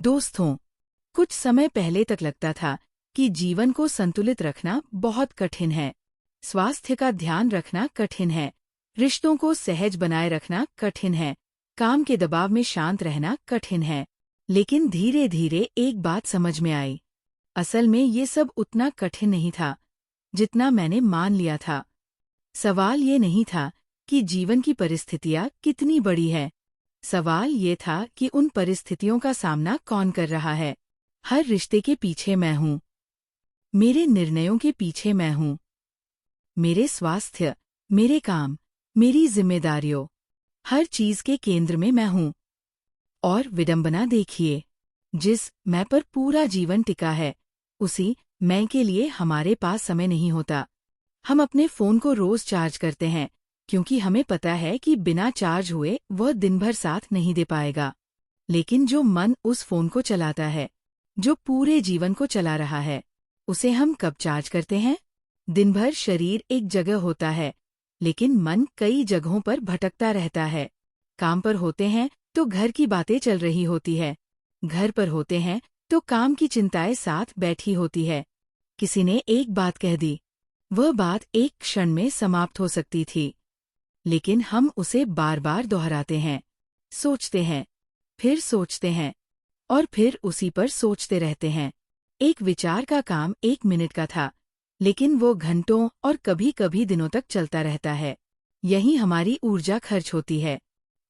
दोस्तों, कुछ समय पहले तक लगता था कि जीवन को संतुलित रखना बहुत कठिन है। स्वास्थ्य का ध्यान रखना कठिन है, रिश्तों को सहज बनाए रखना कठिन है, काम के दबाव में शांत रहना कठिन है। लेकिन धीरे धीरे एक बात समझ में आई। असल में ये सब उतना कठिन नहीं था जितना मैंने मान लिया था। सवाल ये नहीं था कि जीवन की परिस्थितियाँ कितनी बड़ी है। सवाल ये था कि उन परिस्थितियों का सामना कौन कर रहा है। हर रिश्ते के पीछे मैं हूँ, मेरे निर्णयों के पीछे मैं हूँ, मेरे स्वास्थ्य, मेरे काम, मेरी जिम्मेदारियों, हर चीज के केंद्र में मैं हूँ। और विडंबना देखिए, जिस मैं पर पूरा जीवन टिका है, उसी मैं के लिए हमारे पास समय नहीं होता। हम अपने फोन को रोज चार्ज करते हैं क्योंकि हमें पता है कि बिना चार्ज हुए वह दिन भर साथ नहीं दे पाएगा। लेकिन जो मन उस फोन को चलाता है, जो पूरे जीवन को चला रहा है, उसे हम कब चार्ज करते हैं? दिन भर शरीर एक जगह होता है, लेकिन मन कई जगहों पर भटकता रहता है। काम पर होते हैं तो घर की बातें चल रही होती है, घर पर होते हैं तो काम की चिंताएं साथ बैठी होती है। किसी ने एक बात कह दी, वह बात एक क्षण में समाप्त हो सकती थी, लेकिन हम उसे बार बार दोहराते हैं, सोचते हैं, फिर सोचते हैं और फिर उसी पर सोचते रहते हैं। एक विचार का काम 1 मिनट का था, लेकिन वो घंटों और कभी कभी दिनों तक चलता रहता है। यही हमारी ऊर्जा खर्च होती है।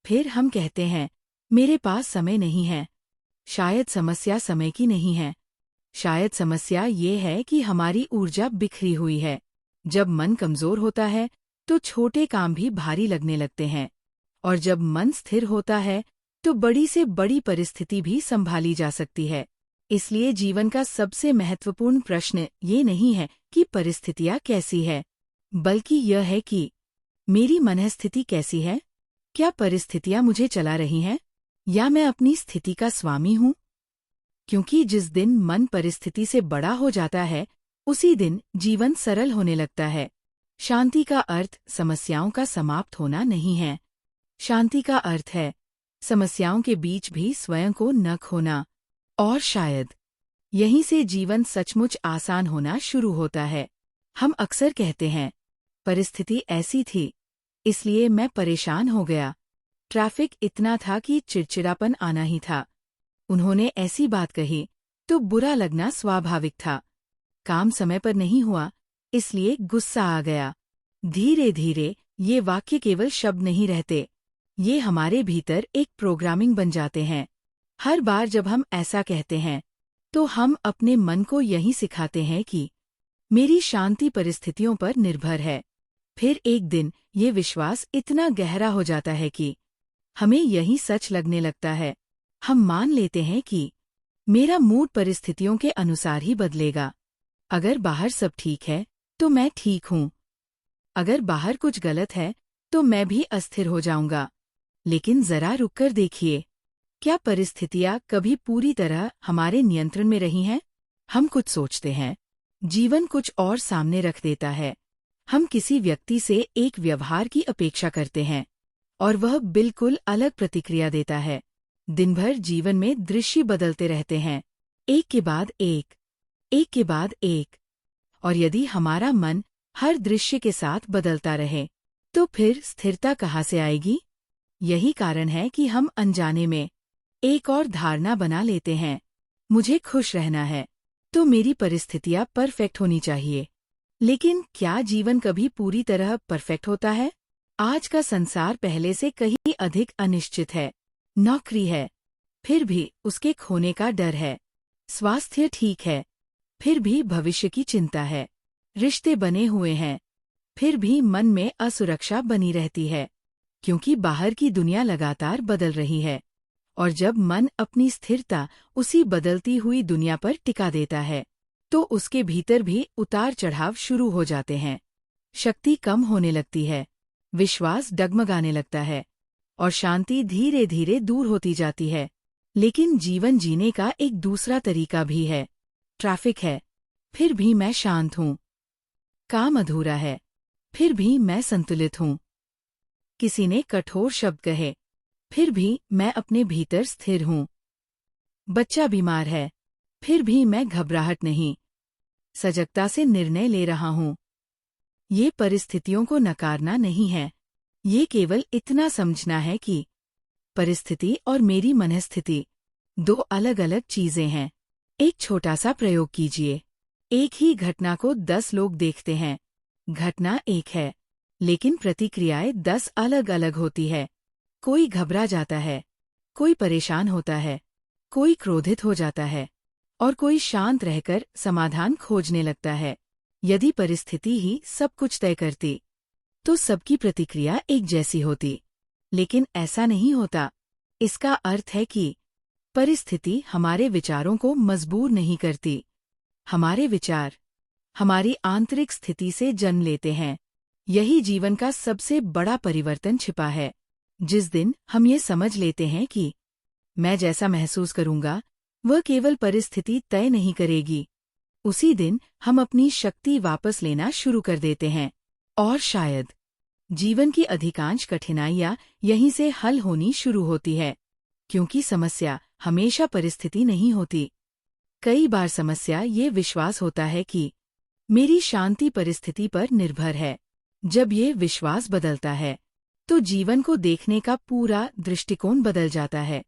फिर हम कहते हैं, मेरे पास समय नहीं है। शायद समस्या समय की नहीं है, शायद समस्या ये है कि हमारी ऊर्जा बिखरी हुई है। जब मन कमजोर होता है तो छोटे काम भी भारी लगने लगते हैं, और जब मन स्थिर होता है तो बड़ी से बड़ी परिस्थिति भी संभाली जा सकती है। इसलिए जीवन का सबसे महत्वपूर्ण प्रश्न ये नहीं है कि परिस्थितियाँ कैसी है, बल्कि यह है कि मेरी मनःस्थिति कैसी है। क्या परिस्थितियाँ मुझे चला रही हैं, या मैं अपनी स्थिति का स्वामी हूँ? क्योंकि जिस दिन मन परिस्थिति से बड़ा हो जाता है, उसी दिन जीवन सरल होने लगता है। शांति का अर्थ समस्याओं का समाप्त होना नहीं है। शांति का अर्थ है समस्याओं के बीच भी स्वयं को न खोना। और शायद यहीं से जीवन सचमुच आसान होना शुरू होता है। हम अक्सर कहते हैं, परिस्थिति ऐसी थी, इसलिए मैं परेशान हो गया। ट्रैफिक इतना था कि चिड़चिड़ापन आना ही था। उन्होंने ऐसी बात कही तो बुरा लगना स्वाभाविक था। काम समय पर नहीं हुआ, इसलिए गुस्सा आ गया। धीरे धीरे ये वाक्य केवल शब्द नहीं रहते, ये हमारे भीतर एक प्रोग्रामिंग बन जाते हैं। हर बार जब हम ऐसा कहते हैं, तो हम अपने मन को यही सिखाते हैं कि मेरी शांति परिस्थितियों पर निर्भर है। फिर एक दिन ये विश्वास इतना गहरा हो जाता है कि हमें यही सच लगने लगता है। हम मान लेते हैं कि मेरा मूड परिस्थितियों के अनुसार ही बदलेगा। अगर बाहर सब ठीक है तो मैं ठीक हूँ, अगर बाहर कुछ गलत है तो मैं भी अस्थिर हो जाऊंगा। लेकिन जरा रुककर देखिए, क्या परिस्थितियाँ कभी पूरी तरह हमारे नियंत्रण में रही हैं? हम कुछ सोचते हैं, जीवन कुछ और सामने रख देता है। हम किसी व्यक्ति से एक व्यवहार की अपेक्षा करते हैं, और वह बिल्कुल अलग प्रतिक्रिया देता है। दिन भर जीवन में दृश्य बदलते रहते हैं, एक के बाद एक, एक के बाद एक। और यदि हमारा मन हर दृश्य के साथ बदलता रहे, तो फिर स्थिरता कहाँ से आएगी? यही कारण है कि हम अनजाने में एक और धारणा बना लेते हैं, मुझे खुश रहना है तो मेरी परिस्थितियाँ परफेक्ट होनी चाहिए। लेकिन क्या जीवन कभी पूरी तरह परफेक्ट होता है? आज का संसार पहले से कहीं अधिक अनिश्चित है। नौकरी है, फिर भी उसके खोने का डर है। स्वास्थ्य ठीक है, फिर भी भविष्य की चिंता है। रिश्ते बने हुए हैं, फिर भी मन में असुरक्षा बनी रहती है, क्योंकि बाहर की दुनिया लगातार बदल रही है। और जब मन अपनी स्थिरता उसी बदलती हुई दुनिया पर टिका देता है, तो उसके भीतर भी उतार चढ़ाव शुरू हो जाते हैं। शक्ति कम होने लगती है, विश्वास डगमगाने लगता है, और शांति धीरे धीरे दूर होती जाती है। लेकिन जीवन जीने का एक दूसरा तरीका भी है। ट्रैफिक है, फिर भी मैं शांत हूँ। काम अधूरा है, फिर भी मैं संतुलित हूँ। किसी ने कठोर शब्द कहे, फिर भी मैं अपने भीतर स्थिर हूँ। बच्चा बीमार है, फिर भी मैं घबराहट नहीं, सजगता से निर्णय ले रहा हूँ। ये परिस्थितियों को नकारना नहीं है, ये केवल इतना समझना है कि परिस्थिति और मेरी मनस्थिति दो अलग अलग चीजें हैं। एक छोटा सा प्रयोग कीजिए। एक ही घटना को 10 लोग देखते हैं। घटना एक है, लेकिन प्रतिक्रियाएं 10 अलग अलग होती है। कोई घबरा जाता है, कोई परेशान होता है, कोई क्रोधित हो जाता है और कोई शांत रहकर समाधान खोजने लगता है। यदि परिस्थिति ही सब कुछ तय करती, तो सबकी प्रतिक्रिया एक जैसी होती। लेकिन ऐसा नहीं होता। इसका अर्थ है कि परिस्थिति हमारे विचारों को मजबूर नहीं करती। हमारे विचार हमारी आंतरिक स्थिति से जन्म लेते हैं। यही जीवन का सबसे बड़ा परिवर्तन छिपा है। जिस दिन हम ये समझ लेते हैं कि मैं जैसा महसूस करूंगा, वह केवल परिस्थिति तय नहीं करेगी, उसी दिन हम अपनी शक्ति वापस लेना शुरू कर देते हैं। और शायद जीवन की अधिकांश कठिनाइयां यहीं से हल होनी शुरू होती है, क्योंकि समस्या हमेशा परिस्थिति नहीं होती। कई बार समस्या ये विश्वास होता है कि मेरी शांति परिस्थिति पर निर्भर है। जब ये विश्वास बदलता है, तो जीवन को देखने का पूरा दृष्टिकोण बदल जाता है।